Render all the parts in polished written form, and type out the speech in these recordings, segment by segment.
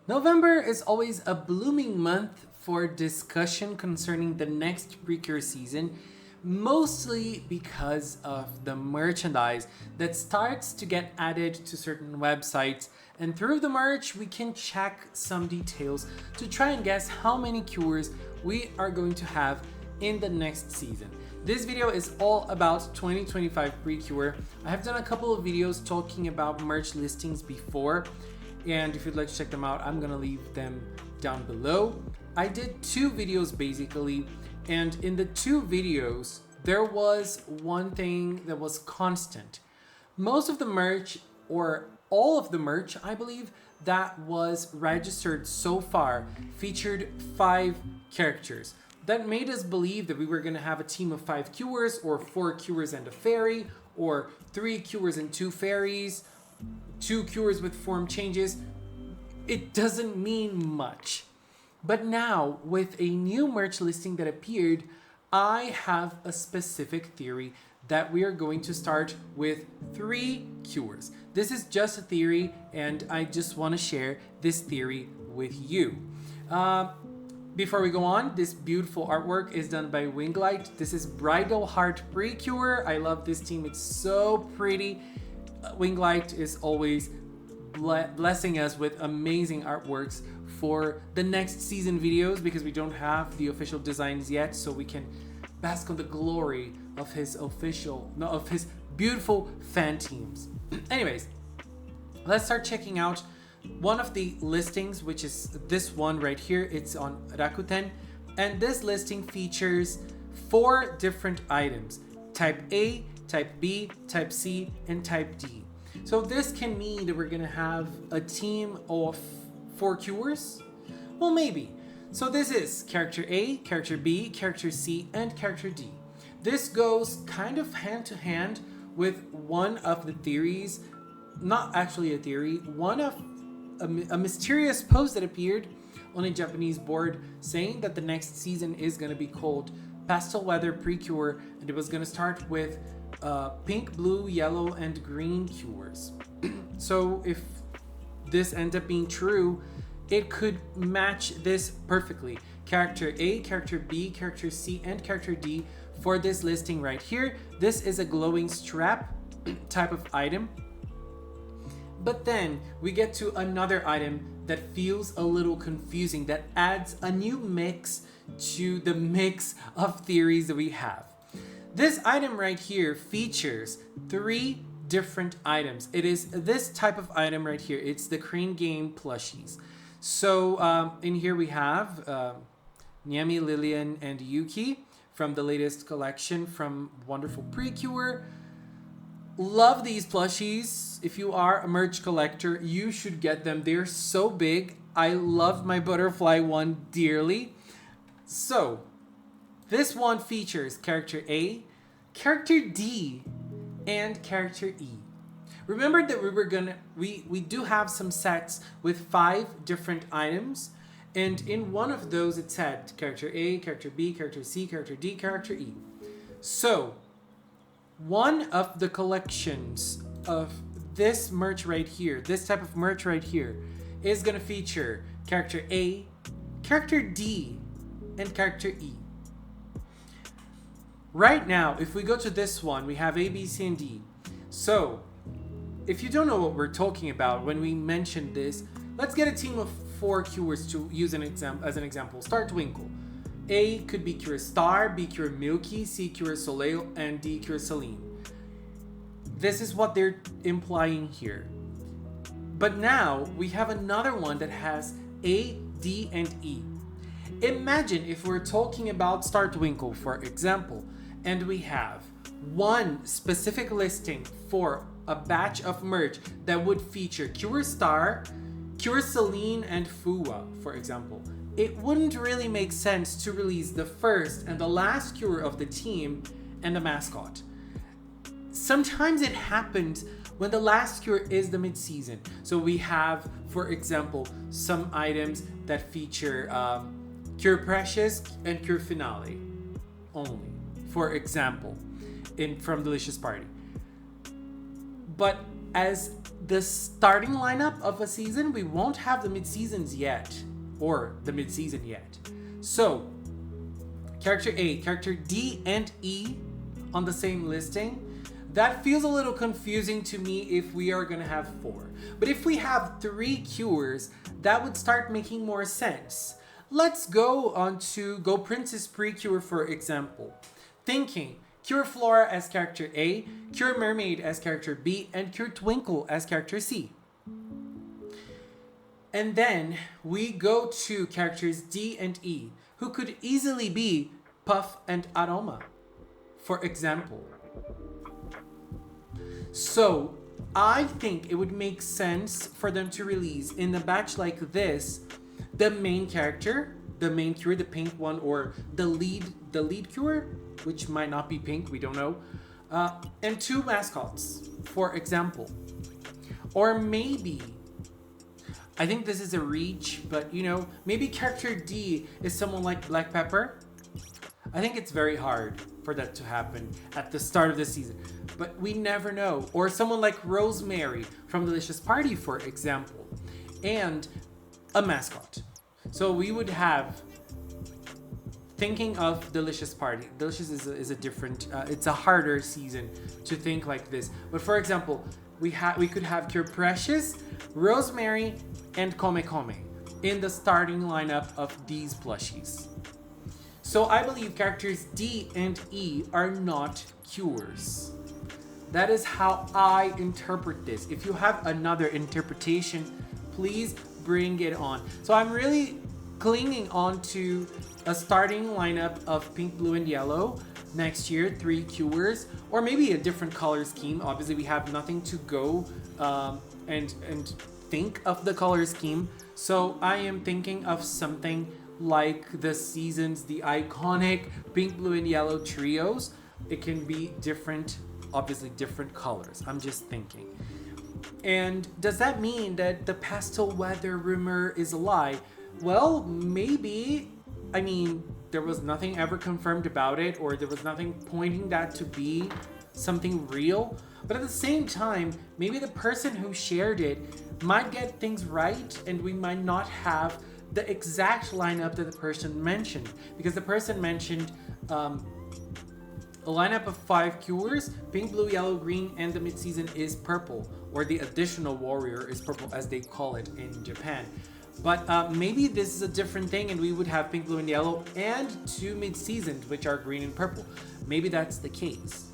November is always a blooming month for discussion concerning the next PreCure season, mostly because of the merchandise that starts to get added to certain websites. And through the merch, we can check some details to try and guess how many cures we are going to have in the next season. This video is all about 2025 PreCure. I have done a couple of videos talking about merch listings before, and if you'd like to check them out, I'm gonna leave them down below. I did two videos basically, and in the two videos, there was one thing that was constant. Most of the merch, or all of the merch, I believe, that was registered so far featured 5 characters. That made us believe that we were gonna have a team of 5 cures, or 4 cures and a fairy, or 3 cures and 2 fairies, 2 cures with form changes. It doesn't mean much. But now, with a new merch listing that appeared, I have a specific theory that we are going to start with 3 cures. This is just a theory, and I just want to share this theory with you. Before we go on, this beautiful artwork is done by Winglight. This is Bridal Heart PreCure. I love this team. It's so pretty. Winglight is always blessing us with amazing artworks for the next season videos, because we don't have the official designs yet, so we can bask on the glory of his beautiful fan teams. Anyways, let's start checking out one of the listings, which is this one right here. It's on Rakuten, and this listing features 4 different items: type A, type B, type C, and type D. So this can mean that we're gonna have a team of 4 cures? Well, maybe. So this is character A, character B, character C, and character D. This goes kind of hand to hand with one of the theories, not actually a theory, one of a mysterious post that appeared on a Japanese board saying that the next season is gonna be called Pastel Weather PreCure, and it was gonna start with pink, blue, yellow, and green cures. So if this ends up being true, it could match this perfectly. Character A, character B, character C, and character D for this listing right here. This is a glowing strap type of item. But then we get to another item that feels a little confusing, that adds a new mix to the mix of theories that we have. This item right here features 3 different items. It is this type of item right here. It's the Crane Game plushies. So in here we have Nyami, Lillian, and Yuki from the latest collection from wonderful PreCure. Love these plushies. If you are a merch collector, you should get them. They're so big. I love my butterfly one dearly. So this one features character A, character D, and character E. Remember that we do have some sets with 5 different items, and in one of those it said character A, character B, character C, character D, character E. So one of the collections of this merch right here, this type of merch right here, is gonna feature character A, character D, and character E. Right now, if we go to this one, we have A, B, C, and D. So if you don't know what we're talking about when we mention this, let's get a team of 4 cures to use as an example. Start Twinkle. A could be Cure Star, B Cure Milky, C Cure Soleil, and D Cure Celine. This is what they're implying here. But now we have another one that has A, D, and E. Imagine if we're talking about Star Twinkle, for example, and we have one specific listing for a batch of merch that would feature Cure Star, Cure Celine, and Fua, for example. It wouldn't really make sense to release the first and the last cure of the team and the mascot. Sometimes it happens when the last cure is the mid-season. So we have, for example, some items that feature Cure Precious and Cure Finale only, for example, from Delicious Party. But as the starting lineup of a season, we won't have the mid-seasons yet, or the mid-season yet. So, character A, character D, and E on the same listing, that feels a little confusing to me if we are gonna have 4. But if we have 3 cures, that would start making more sense. Let's go on to Go Princess PreCure, for example. Thinking Cure Flora as character A, Cure Mermaid as character B, and Cure Twinkle as character C. And then we go to characters D and E, who could easily be Puff and Aroma, for example. So I think it would make sense for them to release in a batch like this the main character, the main cure, the pink one, or the lead cure, which might not be pink, we don't know, and 2 mascots, for example. Or maybe, I think this is a reach, but maybe character D is someone like Black Pepper. I think it's very hard for that to happen at the start of the season, but we never know. Or someone like Rosemary from Delicious Party, for example, and a mascot. So we would have, thinking of Delicious Party. Delicious is a different, it's a harder season to think like this. But for example, we could have Cure Precious, Rosemary, and Come Come in the starting lineup of these plushies. So I believe characters D and E are not cures. That is how I interpret this. If you have another interpretation, please bring it on. So I'm really clinging on to a starting lineup of pink, blue, and yellow next year, 3 cures, or maybe a different color scheme. Obviously, we have nothing to go and think of the color scheme. So I am thinking of something like the seasons, the iconic pink, blue, and yellow trios. It can be different, obviously different colors. I'm just thinking. And does that mean that the pastel weather rumor is a lie? Well, maybe. I mean, there was nothing ever confirmed about it, or there was nothing pointing that to be something real. But at the same time, maybe the person who shared it might get things right, and we might not have the exact lineup that the person mentioned, because the person mentioned a lineup of 5 cures, pink, blue, yellow, green, and the mid-season is purple, or the additional warrior is purple, as they call it in Japan. But maybe this is a different thing, and we would have pink, blue, and yellow, and 2 mid-seasons, which are green and purple. Maybe that's the case.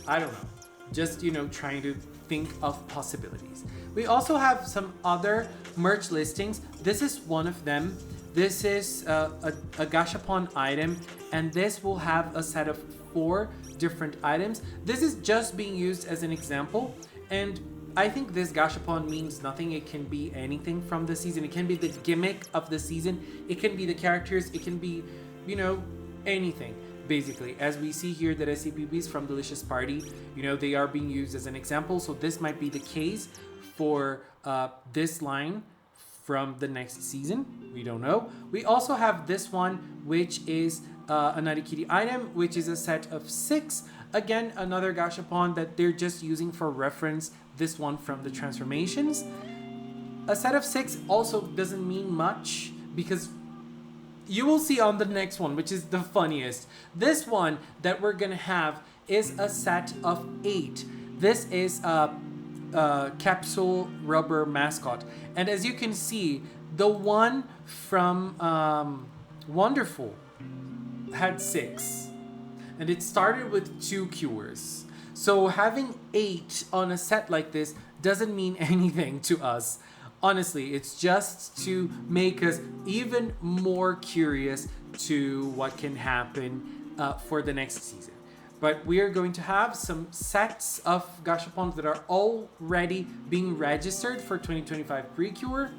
I don't know. Just, trying to think of possibilities. We also have some other merch listings. This is one of them. This is a gashapon item, and this will have a set of 4 different items. This is just being used as an example, and I think this gashapon means nothing. It can be anything from the season. It can be the gimmick of the season. It can be the characters. It can be, anything. Basically, as we see here, that SCPBs from Delicious Party, they are being used as an example. So this might be the case for this line from the next season. We don't know. We also have this one, which is a Naughty Kitty item, which is a set of 6. Again, another gashapon that they're just using for reference. This one from the transformations. A set of 6 also doesn't mean much, because you will see on the next one, which is the funniest. This one that we're gonna have is a set of 8. This is a capsule rubber mascot. And as you can see, the one from Wonderful had 6. And it started with 2 cures. So having 8 on a set like this doesn't mean anything to us. Honestly, it's just to make us even more curious to what can happen for the next season. But we are going to have some sets of gashapons that are already being registered for 2025 PreCure.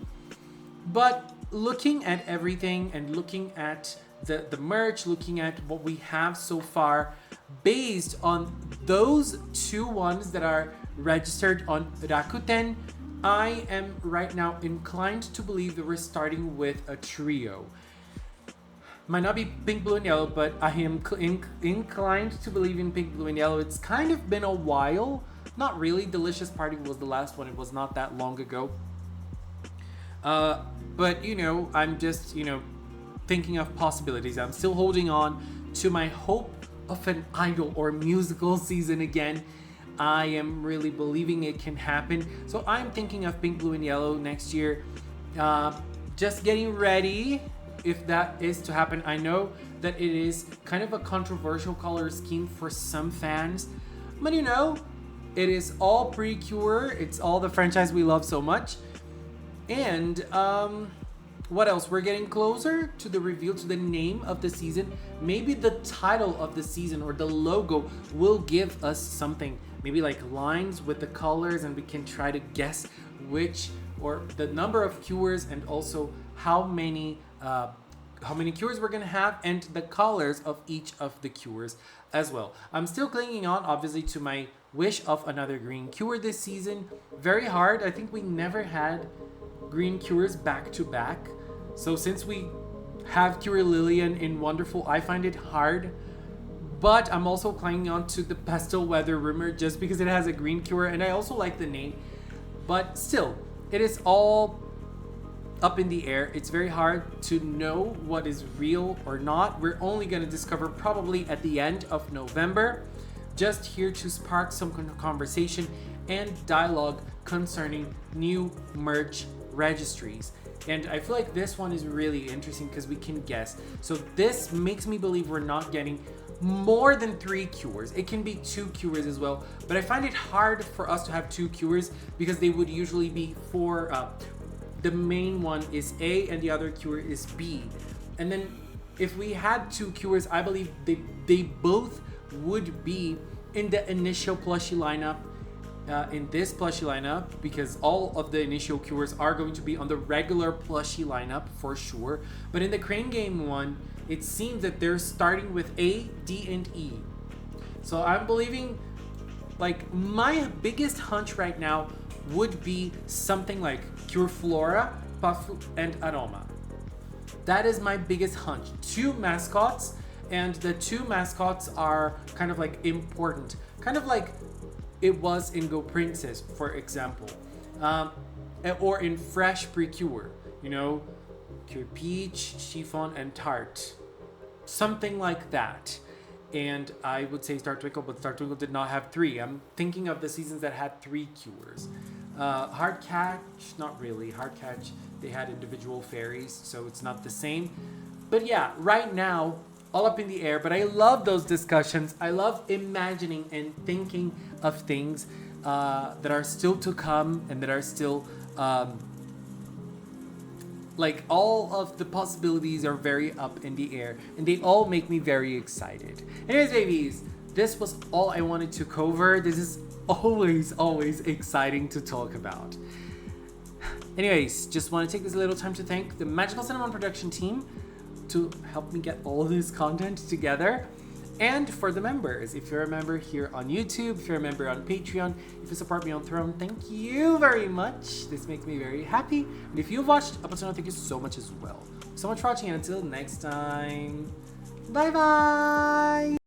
But looking at everything and looking at the merch, looking at what we have so far, based on those 2 ones that are registered on Rakuten, I am right now inclined to believe that we're starting with a trio. Might not be pink, blue, and yellow, but I am inclined to believe in pink, blue, and yellow. It's kind of been a while Not really. Delicious Party was the last one. It was not that long ago. But I'm just thinking of possibilities. I'm still holding on to my hope of an idol or musical season again. I am really believing it can happen. So I'm thinking of Pink, Blue, and Yellow next year. Just getting ready if that is to happen. I know that it is kind of a controversial color scheme for some fans, but it is all PreCure. It's all the franchise we love so much. And what else? We're getting closer to the reveal, to the name of the season. Maybe the title of the season or the logo will give us something. Maybe like lines with the colors, and we can try to guess which, or the number of cures, and also how many cures we're gonna have, and the colors of each of the cures as well. I'm still clinging on, obviously, to my wish of another green cure this season. Very hard. I think we never had green cures back to back. So since we have Cure Lillian in Wonderful, I find it hard. But I'm also clinging on to the Pastel Weather rumor just because it has a green cure, and I also like the name. But still, it is all up in the air. It's very hard to know what is real or not. We're only going to discover probably at the end of November. Just here to spark some conversation and dialogue concerning new merch registries. And I feel like this one is really interesting because we can guess. So this makes me believe we're not getting more than 3 cures. It can be 2 cures as well, but I find it hard for us to have 2 cures because they would usually be for the main one is A and the other cure is B. And then if we had 2 cures, I believe they both would be in the initial plushie lineup, in this plushie lineup, because all of the initial cures are going to be on the regular plushie lineup for sure. But in the Crane Game one, it seems that they're starting with A, D, and E. So I'm believing, like, my biggest hunch right now would be something like Cure Flora, Puff, and Aroma. That is my biggest hunch. 2 mascots, and the 2 mascots are kind of like important, kind of like it was in Go Princess, for example, or in Fresh PreCure, Cure Peach, Chiffon, and Tarte, something like that. And I would say Star Twinkle, but Star Twinkle did not have 3. I'm thinking of the seasons that had 3 cures. Hard Catch, not really. Hard Catch, they had individual fairies, so it's not the same. But yeah, right now, all up in the air. But I love those discussions. I love imagining and thinking of things that are still to come, and that are still like, all of the possibilities are very up in the air, and they all make me very excited. Anyways, babies, this was all I wanted to cover. This is always exciting to talk about. Anyways, just want to take this little time to thank the Magical Cinnamon production team to help me get all this content together. And for the members, if you're a member here on YouTube, if you're a member on Patreon, if you support me on Throne, thank you very much. This makes me very happy. And if you've watched up until now, thank you so much as well. So much for watching, and until next time, bye bye.